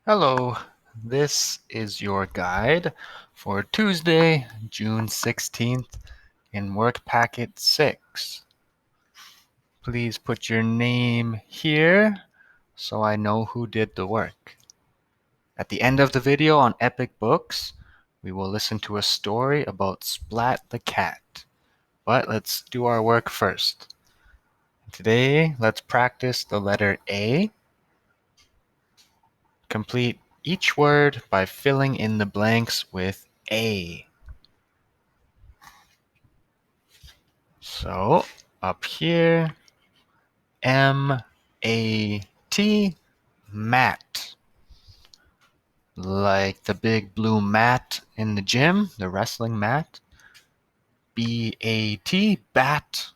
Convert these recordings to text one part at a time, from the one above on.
Hello, this is your guide for Tuesday, June 16th in Work Packet 6. Please put your name here so I know who did the work. At the end of the video on Epic Books, we will listen to a story about Splat the cat. But let's do our work first. Today, let's practice the letter A. Complete each word by filling in the blanks with A. So up here, M-A-T, mat. Like the big blue mat in the gym, the wrestling mat. B-A-T, bat.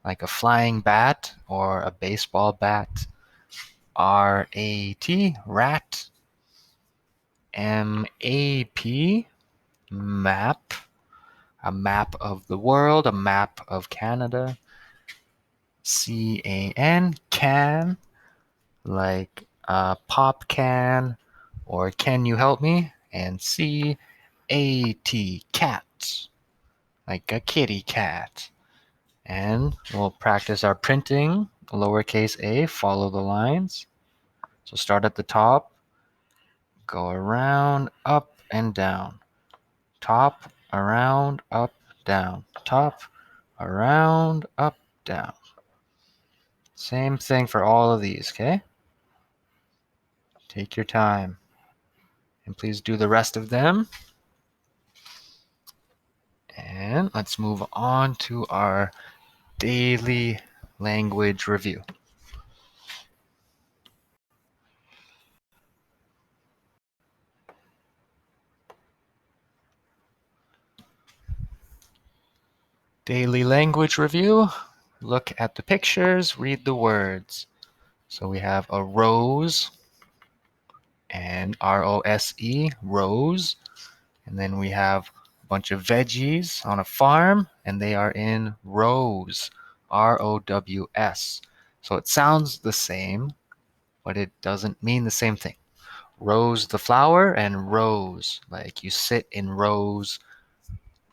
Like a flying bat or a baseball bat. R-A-T, rat. M-A-P, map. A map of the world, a map of Canada. C-A-N, can. Like a pop can or can you help me? And C-A-T, cat, like a kitty cat. And we'll practice our printing, lowercase a, follow the lines. So start at the top, go around, up and down. Top, around, up, down. Top, around, up, down. Same thing for all of these, okay? Take your time. And please do the rest of them. And let's move on to our daily language review. Daily language review. Look at the pictures, read the words. So we have a rose and R-O-S-E, rose. And then we have a bunch of veggies on a farm and they are in rows, R-O-W-S. So it sounds the same, but it doesn't mean the same thing. Rose the flower and rows, like you sit in rows,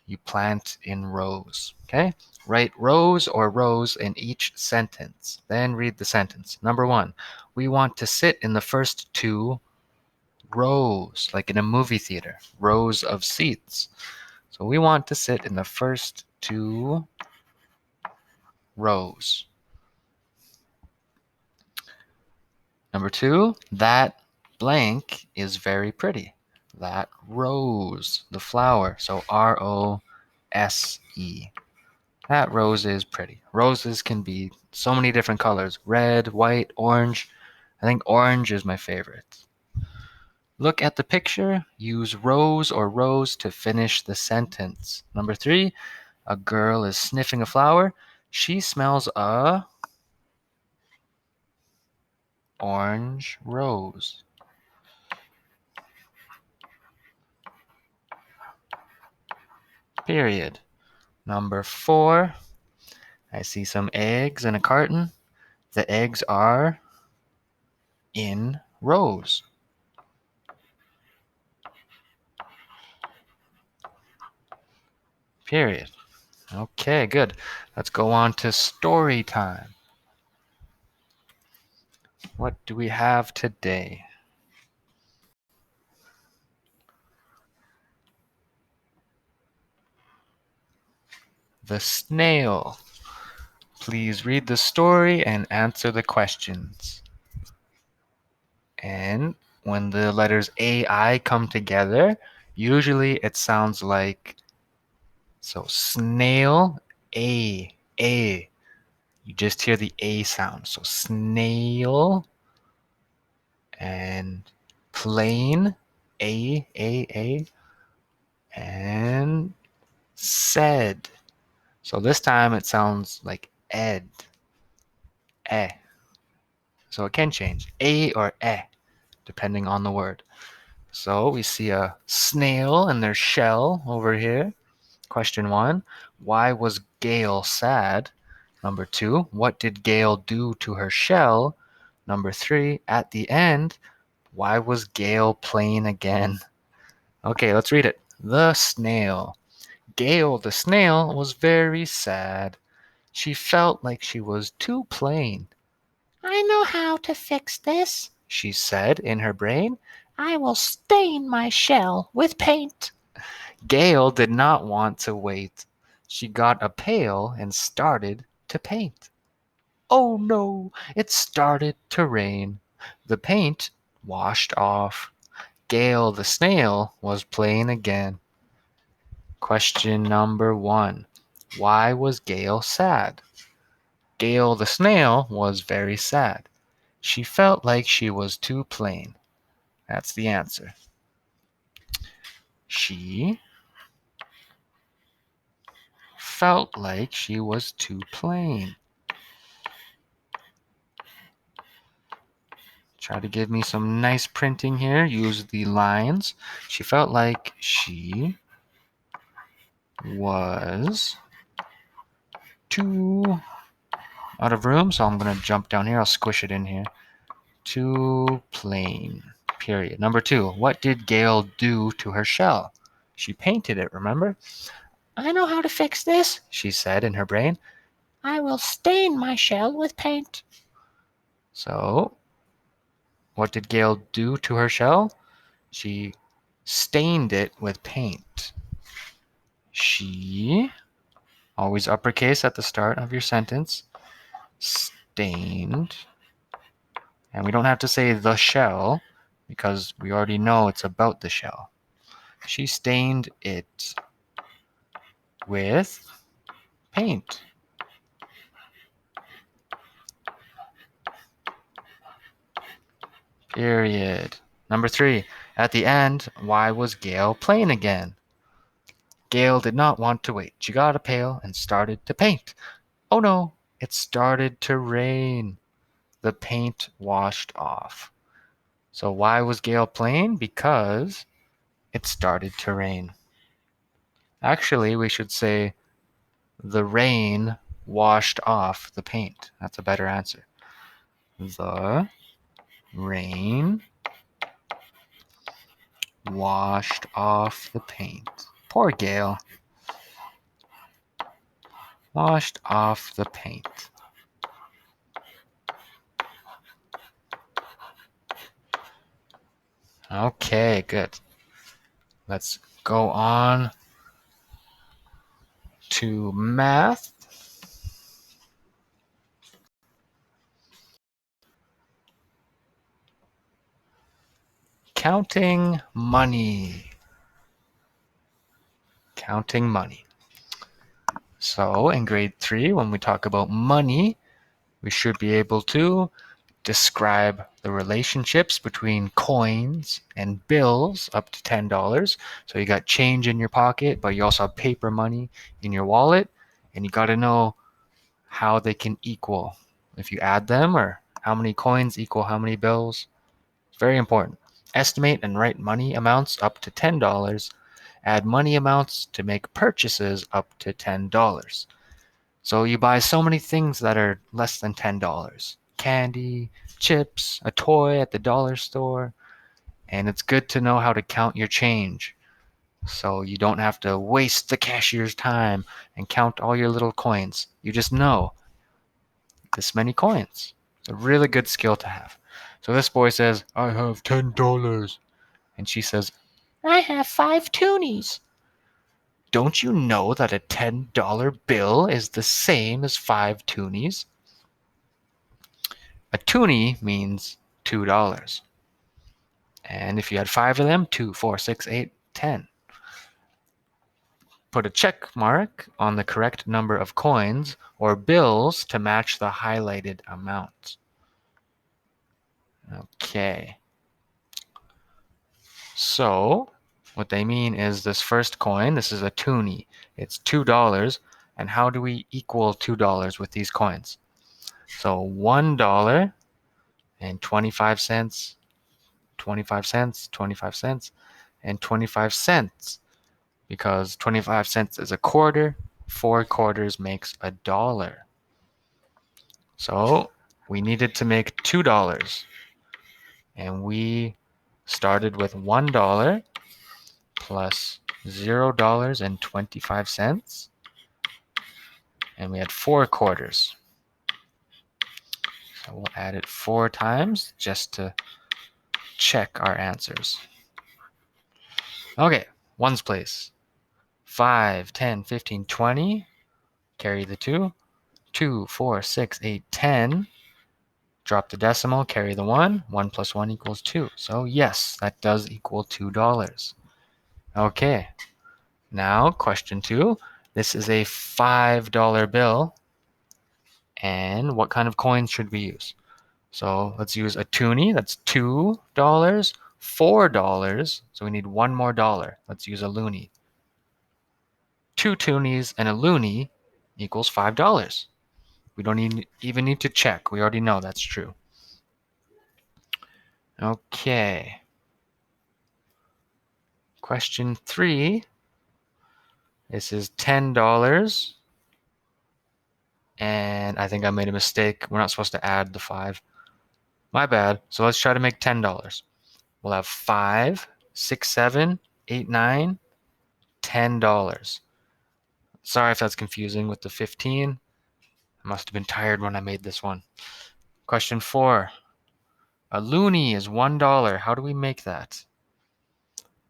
you plant in rows. Okay? Write rows or rows in each sentence. Then read the sentence. Number 1, we want to sit in the first 2 rows, like in a movie theater, rows of seats. So we want to sit in the first 2 rows. Number 2, that blank is very pretty. That rose, the flower, so R-O-S-E. That rose is pretty. Roses can be so many different colors. Red, white, orange. I think orange is my favorite. Look at the picture. Use rose or rows to finish the sentence. Number 3, a girl is sniffing a flower. She smells a orange rose. Period. Number 4, I see some eggs in a carton. The eggs are in rows. Period. Okay, good. Let's go on to story time. What do we have today? The snail. Please read the story and answer the questions. And when the letters A-I come together, usually it sounds like, so snail, A. You just hear the A sound. So snail and plane, A, and said. So this time it sounds like ed, eh. So it can change, A or eh, depending on the word. So we see a snail and their shell over here. Question 1, why was Gail sad? Number 2, what did Gail do to her shell? Number 3, at the end, Why was Gail plain again? Okay, let's read it. The snail. Gail the snail was very sad. She felt like she was too plain. I know how to fix this, she said in her brain. I will stain my shell with paint. Gail did not want to wait. She got a pail and started to paint. Oh no, it started to rain. The paint washed off. Gail the snail was plain again. Question number 1. Why was Gail sad? Gail the snail was very sad. She felt like she was too plain. That's the answer. She felt like she was too plain. Try to give me some nice printing here. Use the lines. She felt like she was too out of room, so I'm going to jump down here. I'll squish it in here. Too plain. Period. Number 2. What did Gail do to her shell? She painted it, remember? I know how to fix this, she said in her brain. I will stain my shell with paint. So, what did Gail do to her shell? She stained it with paint. She, always uppercase at the start of your sentence, stained, and we don't have to say the shell because we already know it's about the shell. She stained it with paint. Period. Number 3. At the end, why was Gail plain again? Gail did not want to wait. She got a pail and started to paint. Oh no, it started to rain. The paint washed off. So why was Gail plain? Because it started to rain. Actually, we should say the rain washed off the paint. That's a better answer. The rain washed off the paint. Poor Gail. Washed off the paint. Okay, good. Let's go on to math. Counting money. Counting money. So in grade 3, when we talk about money, we should be able to describe the relationships between coins and bills up to $10. So you got change in your pocket, but you also have paper money in your wallet, and you got to know how they can equal. If you add them, or how many coins equal how many bills. It's very important. Estimate and write money amounts up to $10. Add money amounts to make purchases up to $10. So you buy so many things that are less than $10. Candy, chips, a toy at the dollar store. And it's good to know how to count your change, so you don't have to waste the cashier's time and count all your little coins. You just know this many coins. It's a really good skill to have. So this boy says, I have $10. And she says, I have 5 toonies. Don't you know that a $10 bill is the same as 5 toonies? A toonie means $2. And if you had 5 of them, 2, 4, 6, 8, 10. Put a check mark on the correct number of coins or bills to match the highlighted amount. Okay. So what they mean is this first coin, this is a toonie. It's $2. And how do we equal $2 with these coins? So $1 and 25 cents, 25 cents, 25 cents, and 25 cents. Because 25 cents is a quarter, 4 quarters makes $1. So we needed to make $2. And we started with $1 plus $0.25, and we had 4 quarters. So we'll add it 4 times just to check our answers. Okay, ones place. 5, 10, 15, 20. Carry the 2. 2, 4, 6, 8, 10. Drop the decimal, carry the 1. 1 plus 1 equals 2. So yes, that does equal $2. Okay, now question 2. This is a $5 bill. And what kind of coins should we use? So let's use a toonie. That's $2. $4. So we need one more dollar. Let's use a loonie. 2 toonies and a loonie equals $5. We don't even need to check. We already know that's true. Okay. Question 3. This is $10. And I think I made a mistake. We're not supposed to add the 5. My bad. So let's try to make $10. We'll have 5, 6, 7, 8, 9, $10. Sorry if that's confusing with the 15. I must have been tired when I made this one. Question 4. A loonie is $1. How do we make that?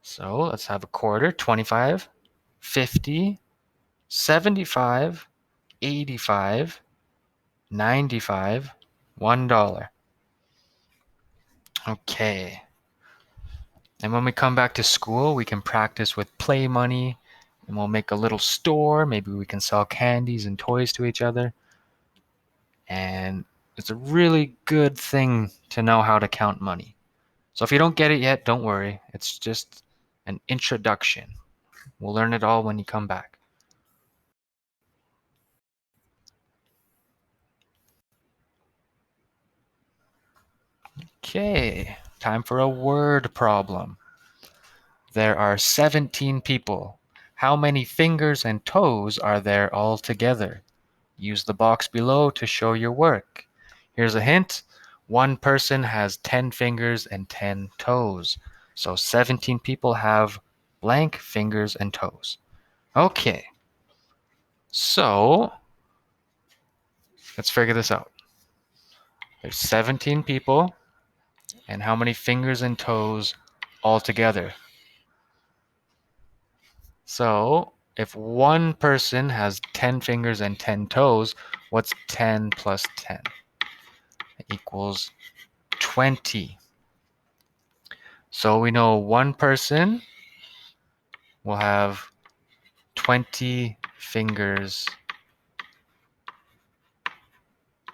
So let's have a quarter. 25, 50, 75, 85, 95, $1. Okay. And when we come back to school, we can practice with play money, and we'll make a little store. Maybe we can sell candies and toys to each other. And it's a really good thing to know how to count money. So if you don't get it yet, don't worry. It's just an introduction. We'll learn it all when you come back. Okay, time for a word problem. There are 17 people. How many fingers and toes are there all together? Use the box below to show your work. Here's a hint. One person has 10 fingers and 10 toes. So 17 people have blank fingers and toes. Okay. So let's figure this out. There's 17 people, and how many fingers and toes all together? So if one person has 10 fingers and 10 toes, what's 10 plus 10? It equals 20. So we know one person will have 20 fingers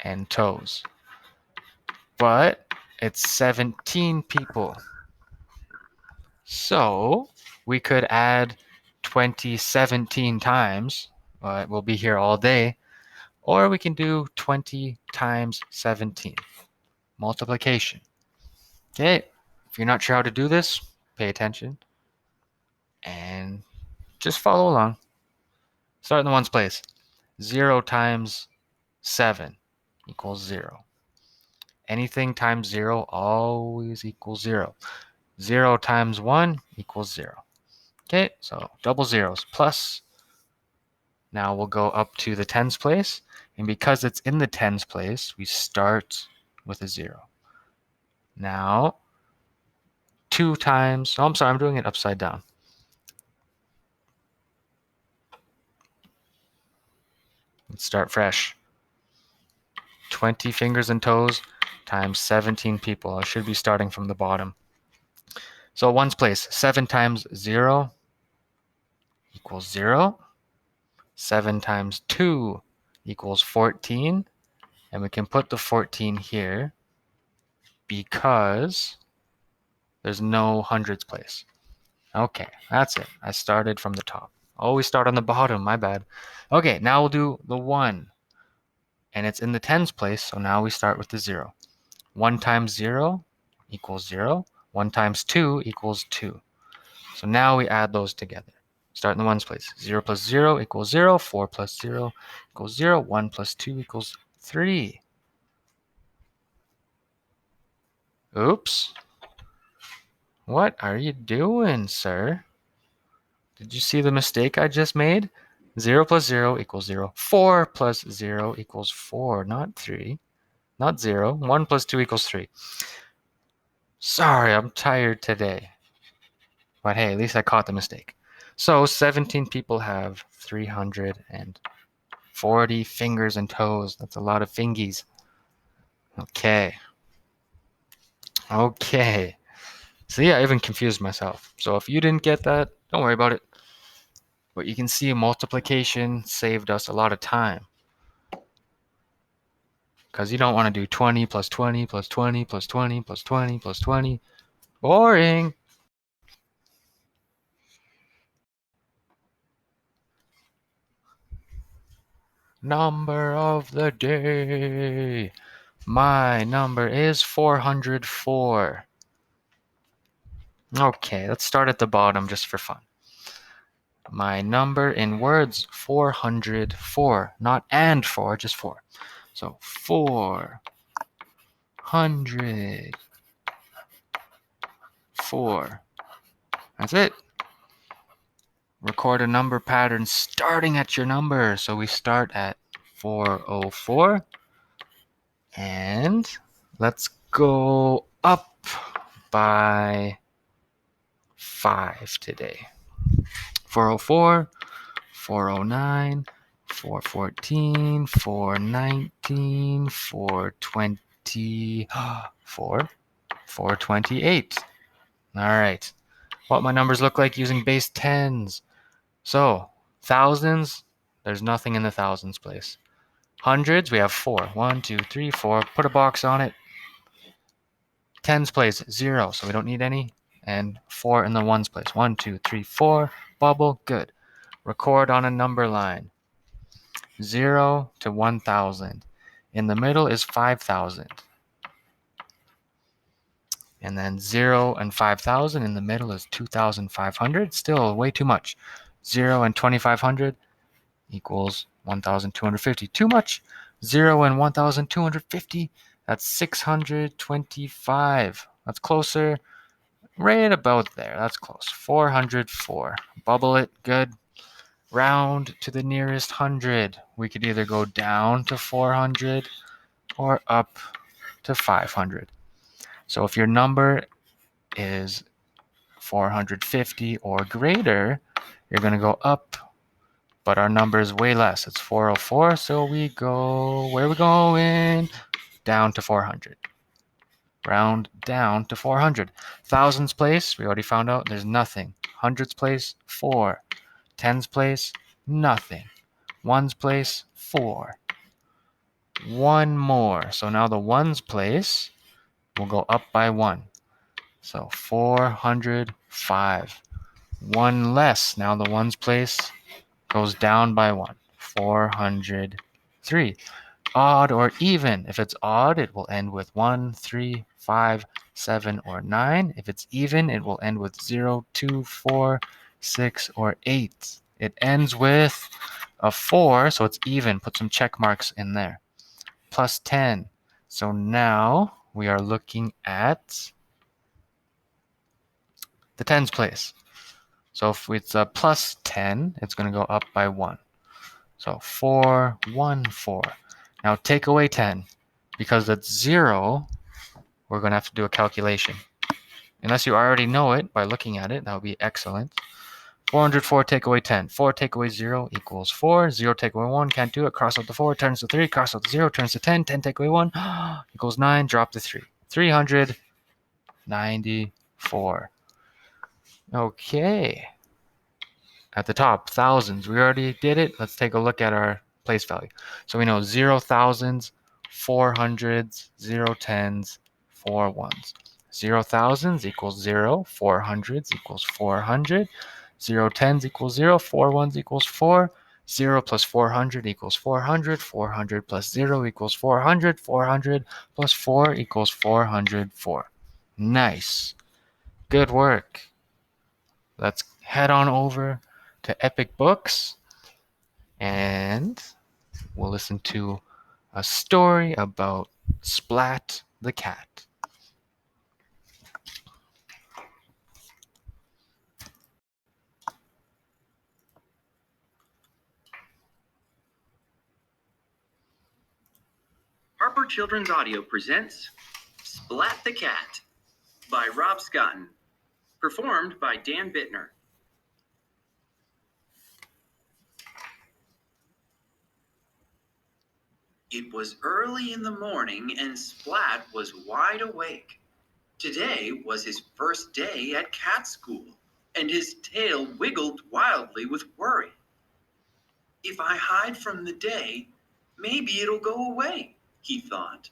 and toes. But it's 17 people. So we could add 2017 times, but we'll be here all day. Or we can do 20 times 17, multiplication. Okay, if you're not sure how to do this, pay attention and just follow along. Start in the ones place. 0 times 7 equals 0. Anything times 0 always equals 0. 0 times 1 equals 0. Okay, so double zeros plus. Now we'll go up to the tens place. And because it's in the tens place, we start with a 0. Now, 2 times, oh, I'm sorry, I'm doing it upside down. Let's start fresh. 20 fingers and toes times 17 people. I should be starting from the bottom. So ones place, 7 times 0 equals 0. 7 times 2 equals 14. And we can put the 14 here because there's no hundreds place. Okay, that's it. I started from the top. Always start on the bottom, my bad. Okay, now we'll do the 1. And it's in the tens place, so now we start with the 0. 1 times 0 equals 0. 1 times 2 equals 2. So now we add those together. Start in the ones place. 0 plus 0 equals 0. 4 plus 0 equals 0. 1 plus 2 equals 3. Oops. What are you doing, sir? Did you see the mistake I just made? 0 plus 0 equals 0. 4 plus 0 equals 4, not 3. Not 0. 1 plus 2 equals 3. Sorry, I'm tired today. But hey, at least I caught the mistake. So 17 people have 340 fingers and toes. That's a lot of fingies. Okay. Okay. So yeah, I even confused myself. So if you didn't get that, don't worry about it. But you can see multiplication saved us a lot of time. Because you don't want to do 20 plus 20 plus 20 plus 20 plus 20 plus 20. Boring. Number of the day. My number is 404. Okay, let's start at the bottom just for fun. My number in words, 404. Not and 4, just 4. So 404. That's it. Record a number pattern starting at your number. So we start at 404. And let's go up by 5 today. 404, 409, 414, 419, 420, 428. All right. What my numbers look like using base tens. So, thousands, there's nothing in the thousands place. Hundreds, we have 4. 1, 2, 3, 4. Put a box on it. Tens place, 0, so we don't need any. And 4 in the ones place. 1, 2, 3, 4. Bubble, good. Record on a number line. 0 to 1,000. In the middle is 5,000. And then 0 and 5,000 in the middle is 2,500. Still way too much. 0 and 2,500 equals 1,250. Too much. 0 and 1,250, that's 625. That's closer. Right about there. That's close. 404. Bubble it. Good. Round to the nearest 100. We could either go down to 400 or up to 500. So if your number is 450 or greater, you're going to go up, but our number is way less. It's 404, so we go, where are we going? Down to 400. Round down to 400. Thousands place, we already found out there's nothing. Hundreds place, 4. Tens place, nothing. Ones place, 4. One more. So now the ones place will go up by 1. So 405. One less. Now the ones place goes down by 1. 403. Odd or even. If it's odd, it will end with 1, 3, 5, 7, or 9. If it's even, it will end with 0, 2, 4, 6, or 8. It ends with a 4, so it's even. Put some check marks in there. Plus 10. So now we are looking at the tens place. So if it's a plus 10, it's going to go up by 1. So 4, 1, 4. Now take away 10. Because it's 0, we're going to have to do a calculation. Unless you already know it by looking at it, that would be excellent. 404 take away 10. 4 take away 0 equals 4. 0 take away 1, can't do it. Cross out the 4, turns to 3. Cross out the 0, turns to 10. 10 take away 1 equals 9. Drop the 3. 394. Okay. At the top, thousands. We already did it. Let's take a look at our place value. So we know 0 thousands, 4 hundreds, 0 tens, 4 ones. 0 thousands equals 0. 4 hundreds equals 400. 0 tens equals 0. 4 ones equals 4. 0 plus 400 equals 400. 400 plus 0 equals 400. 400 plus 4 equals 404. Nice. Good work. Let's head on over to Epic Books and we'll listen to a story about Splat the cat. Harper Children's Audio presents Splat the Cat by Rob Scotton, performed by Dan Bittner. It was early in the morning and Splat was wide awake. Today was his first day at cat school, and his tail wiggled wildly with worry. If I hide from the day, maybe it'll go away, he thought.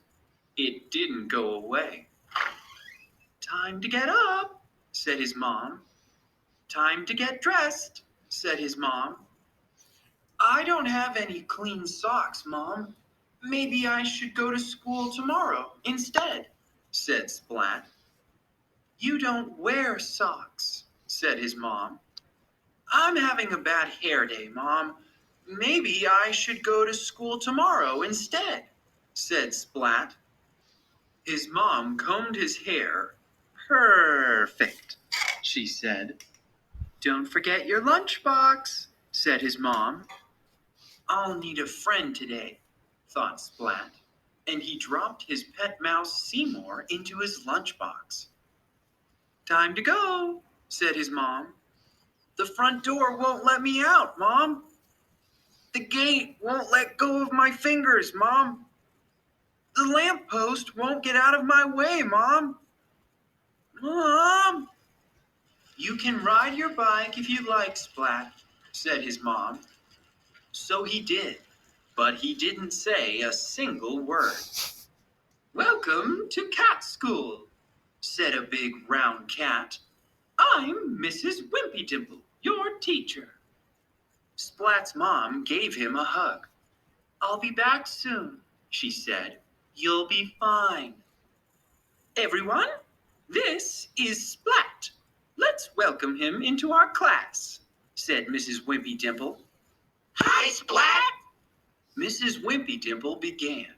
It didn't go away. Time to get up, said his mom. Time to get dressed, said his mom. I don't have any clean socks, Mom. Maybe I should go to school tomorrow instead, said Splat. You don't wear socks, said his mom. I'm having a bad hair day, Mom. Maybe I should go to school tomorrow instead, said Splat. His mom combed his hair. Perfect, she said. Don't forget your lunchbox, said his mom. I'll need a friend today, thought Splat, and he dropped his pet mouse Seymour into his lunchbox. Time to go, said his mom. The front door won't let me out, Mom. The gate won't let go of my fingers, Mom. The lamppost won't get out of my way, Mom. Mom! You can ride your bike if you like, Splat, said his mom. So he did, but he didn't say a single word. Welcome to cat school, said a big round cat. I'm Mrs. Wimpy Dimple, your teacher. Splat's mom gave him a hug. I'll be back soon, she said. You'll be fine. Everyone, this is Splat. Let's welcome him into our class, said Mrs. Wimpy Dimple. Hi, Splat! Mrs. Wimpy Dimple began.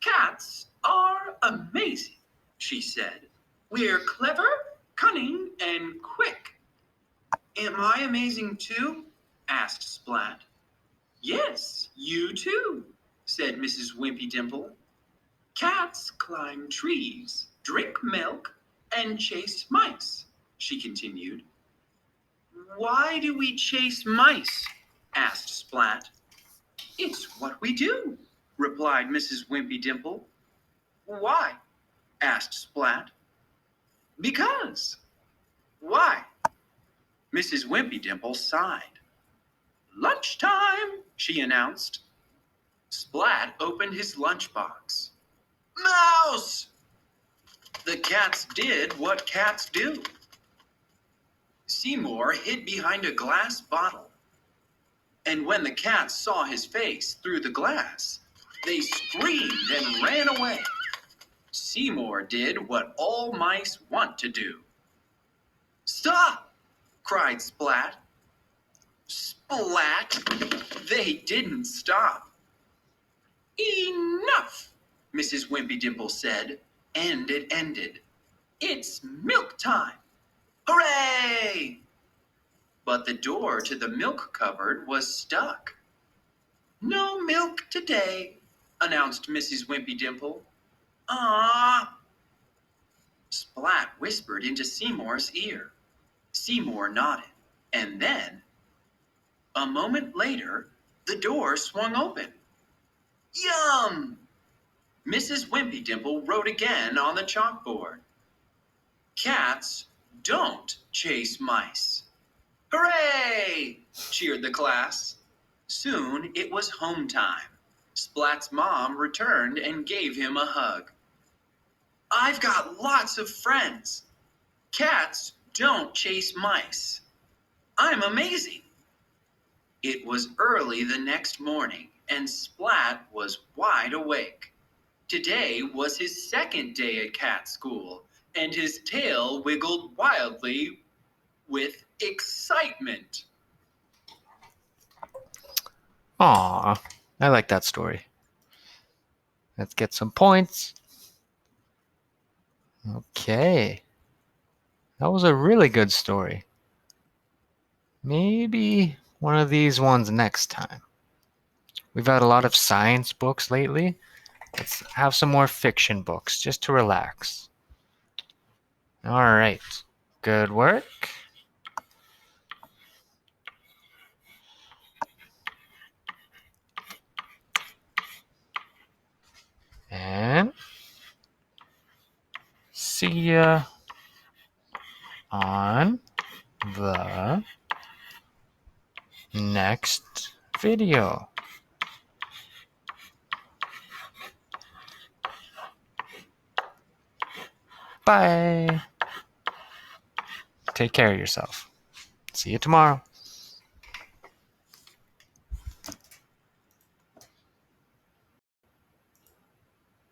Cats are amazing, she said. We're clever, cunning, and quick. Am I amazing too? Asked Splat. Yes, you too, said Mrs. Wimpy Dimple. Cats climb trees, drink milk, and chase mice, she continued. Why do we chase mice? Asked Splat. It's what we do, replied Mrs. Wimpy Dimple. Why? Asked Splat. Because. Why? Mrs. Wimpy Dimple sighed. Lunchtime, she announced. Splat opened his lunchbox. Mouse! The cats did what cats do. Seymour hid behind a glass bottle. And when the cats saw his face through the glass, they screamed and ran away. Seymour did what all mice want to do. Stop! Cried Splat. Splat! They didn't stop. Enough! Mrs. Wimpy Dimple said, and it ended. It's milk time! Hooray! But the door to the milk cupboard was stuck. No milk today, announced Mrs. Wimpy Dimple. Ah! Splat whispered into Seymour's ear. Seymour nodded, and then, a moment later, the door swung open. Yum! Mrs. Wimpy Dimple wrote again on the chalkboard. Cats don't chase mice. Hooray! Cheered the class. Soon it was home time. Splat's mom returned and gave him a hug. I've got lots of friends. Cats don't chase mice. I'm amazing. It was early the next morning, and Splat was wide awake. Today was his second day at cat school, and his tail wiggled wildly with excitement. Aw, I like that story. Let's get some points. Okay. That was a really good story. Maybe one of these ones next time. We've had a lot of science books lately, Let's have some more fiction books just to relax. All right. Good work. And see ya on the next video. Bye. Take care of yourself. See you tomorrow.